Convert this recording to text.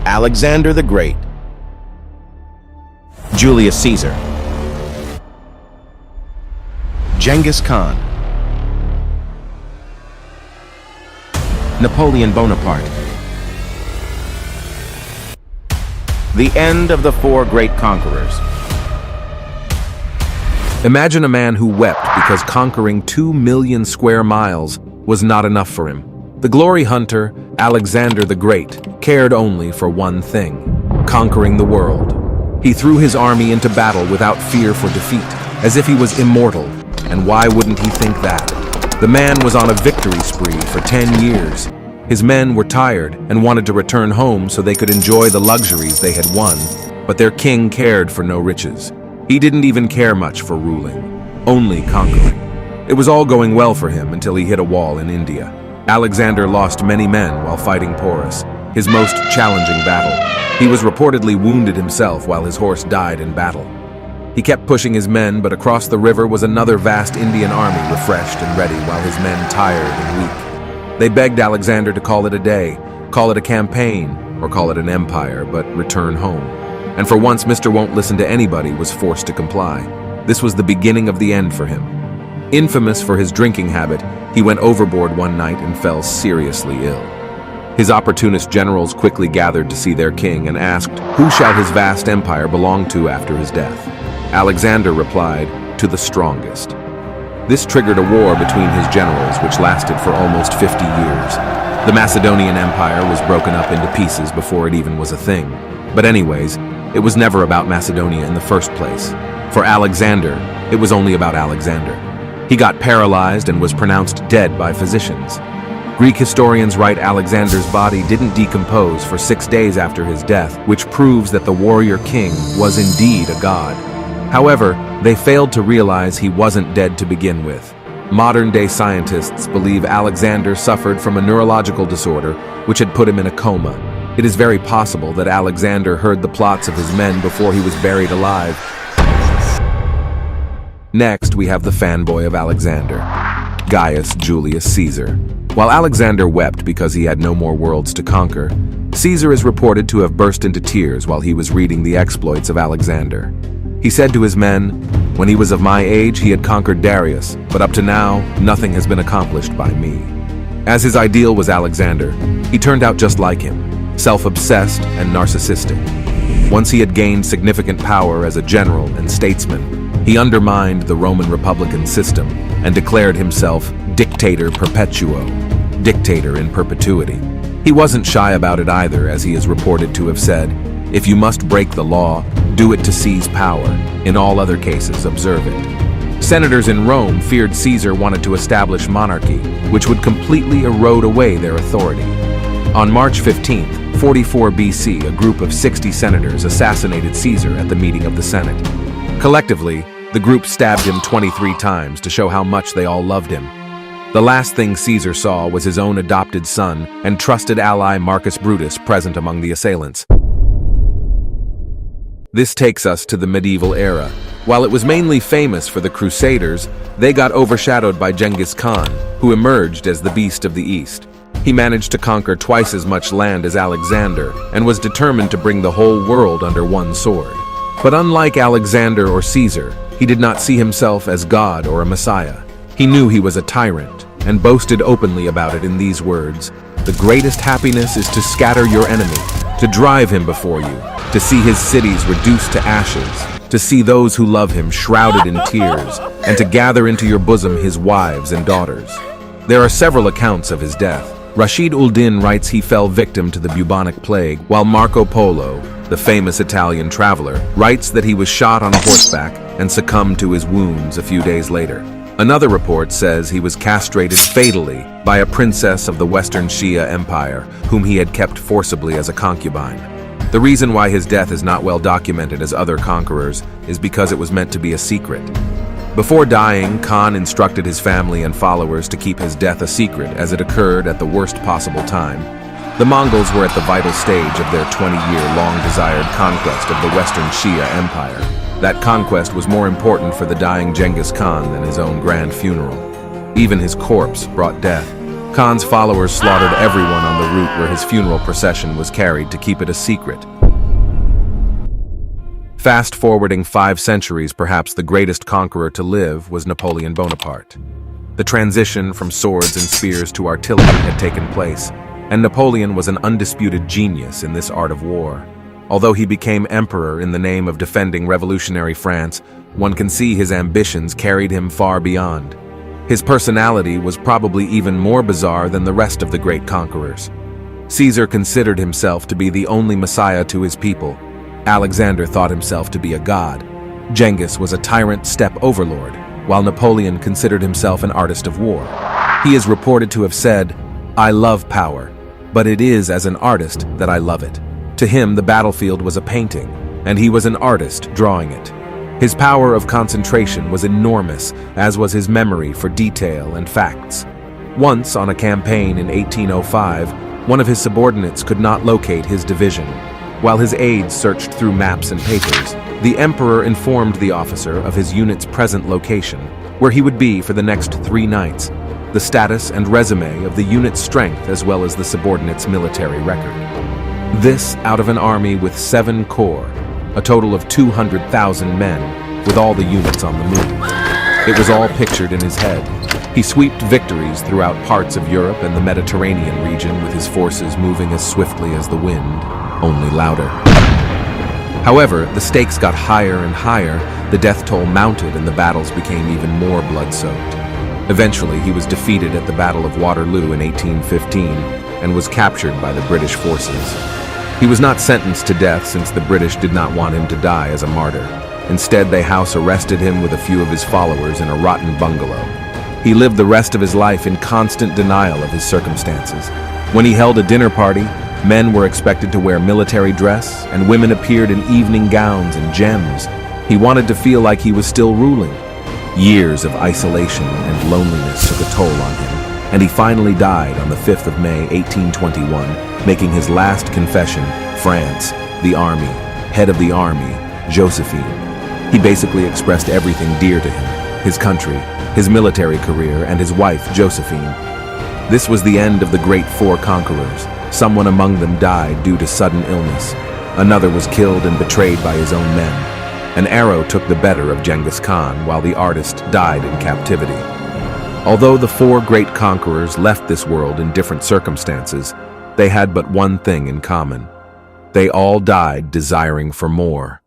Alexander the Great, Julius Caesar, Genghis Khan, Napoleon Bonaparte. The end of the four great conquerors. Imagine a man who wept because conquering 2 million square miles was not enough for him. The glory hunter, Alexander the Great, cared only for one thing: conquering the world. He threw his army into battle without fear for defeat, as if he was immortal. And why wouldn't he think that? The man was on a victory spree for 10 years. His men were tired and wanted to return home so they could enjoy the luxuries they had won, but their king cared for no riches. He didn't even care much for ruling, only conquering. It was all going well for him until he hit a wall in India. Alexander lost many men while fighting Porus, his most challenging battle. He was reportedly wounded himself while his horse died in battle. He kept pushing his men, but across the river was another vast Indian army refreshed and ready while his men tired and weak. They begged Alexander to call it a day, call it a campaign, or call it an empire, but return home. And for once, Mr. Won't Listen to Anybody was forced to comply. This was the beginning of the end for him. Infamous for his drinking habit, he went overboard one night and fell seriously ill. His opportunist generals quickly gathered to see their king and asked, "Who shall his vast empire belong to after his death?" Alexander replied, "To the strongest." This triggered a war between his generals, which lasted for almost 50 years. The Macedonian Empire was broken up into pieces before it even was a thing. But anyways, it was never about Macedonia in the first place. For Alexander, it was only about Alexander. He got paralyzed and was pronounced dead by physicians. Greek historians write Alexander's body didn't decompose for 6 days after his death, which proves that the warrior king was indeed a god. However, they failed to realize he wasn't dead to begin with. Modern-day scientists believe Alexander suffered from a neurological disorder which had put him in a coma. It is very possible that Alexander heard the plots of his men before he was buried alive. Next, we have the fanboy of Alexander, Gaius Julius Caesar. While Alexander wept because he had no more worlds to conquer, Caesar is reported to have burst into tears while he was reading the exploits of Alexander. He said to his men, "When he was of my age, he had conquered Darius, but up to now, nothing has been accomplished by me." As his ideal was Alexander, he turned out just like him, self-obsessed and narcissistic. Once he had gained significant power as a general and statesman, he undermined the Roman Republican system and declared himself dictator perpetuo, dictator in perpetuity. He wasn't shy about it either, as he is reported to have said, "If you must break the law, do it to seize power. In all other cases, observe it." Senators in Rome feared Caesar wanted to establish monarchy, which would completely erode away their authority. On March 15th, 44 BC, a group of 60 senators assassinated Caesar at the meeting of the Senate. Collectively, the group stabbed him 23 times to show how much they all loved him. The last thing Caesar saw was his own adopted son and trusted ally Marcus Brutus present among the assailants. This takes us to the medieval era. While it was mainly famous for the Crusaders, they got overshadowed by Genghis Khan, who emerged as the beast of the East. He managed to conquer twice as much land as Alexander and was determined to bring the whole world under one sword. But unlike Alexander or Caesar, he did not see himself as God or a messiah. He knew he was a tyrant and boasted openly about it in these words, "The greatest happiness is to scatter your enemy, to drive him before you, to see his cities reduced to ashes, to see those who love him shrouded in tears, and to gather into your bosom his wives and daughters." There are several accounts of his death. Rashid ul-Din writes he fell victim to the bubonic plague, while Marco Polo, the famous Italian traveler, writes that he was shot on a horseback and succumbed to his wounds a few days later. Another report says he was castrated fatally by a princess of the Western Shia Empire, whom he had kept forcibly as a concubine. The reason why his death is not well documented as other conquerors is because it was meant to be a secret. Before dying, Khan instructed his family and followers to keep his death a secret, as it occurred at the worst possible time. The Mongols were at the vital stage of their 20-year-long desired conquest of the Western Shia Empire. That conquest was more important for the dying Genghis Khan than his own grand funeral. Even his corpse brought death. Khan's followers slaughtered everyone on the route where his funeral procession was carried to keep it a secret. Fast-forwarding 5 centuries, perhaps the greatest conqueror to live was Napoleon Bonaparte. The transition from swords and spears to artillery had taken place, and Napoleon was an undisputed genius in this art of war. Although he became emperor in the name of defending revolutionary France, one can see his ambitions carried him far beyond. His personality was probably even more bizarre than the rest of the great conquerors. Caesar considered himself to be the only messiah to his people. Alexander thought himself to be a god. Genghis was a tyrant steppe overlord, while Napoleon considered himself an artist of war. He is reported to have said, "I love power, but it is as an artist that I love it." To him, the battlefield was a painting, and he was an artist drawing it. His power of concentration was enormous, as was his memory for detail and facts. Once, on a campaign in 1805, one of his subordinates could not locate his division. While his aides searched through maps and papers, the emperor informed the officer of his unit's present location, where he would be for the next 3 nights, the status and resume of the unit's strength as well as the subordinate's military record. This out of an army with 7 corps, a total of 200,000 men, with all the units on the move. It was all pictured in his head. He swept victories throughout parts of Europe and the Mediterranean region with his forces moving as swiftly as the wind, only louder. However, the stakes got higher and higher, the death toll mounted, and the battles became even more blood-soaked. Eventually, he was defeated at the Battle of Waterloo in 1815 and was captured by the British forces. He was not sentenced to death since the British did not want him to die as a martyr. Instead, they house arrested him with a few of his followers in a rotten bungalow. He lived the rest of his life in constant denial of his circumstances. When he held a dinner party, men were expected to wear military dress, and women appeared in evening gowns and gems. He wanted to feel like he was still ruling. Years of isolation and loneliness took a toll on him, and he finally died on the 5th of May, 1821, making his last confession, France, the army, head of the army, Josephine. He basically expressed everything dear to him, his country, his military career, and his wife, Josephine. This was the end of the great 4 conquerors. Someone among them died due to sudden illness. Another was killed and betrayed by his own men. An arrow took the better of Genghis Khan, while the artist died in captivity. Although the 4 great conquerors left this world in different circumstances, they had but one thing in common. They all died desiring for more.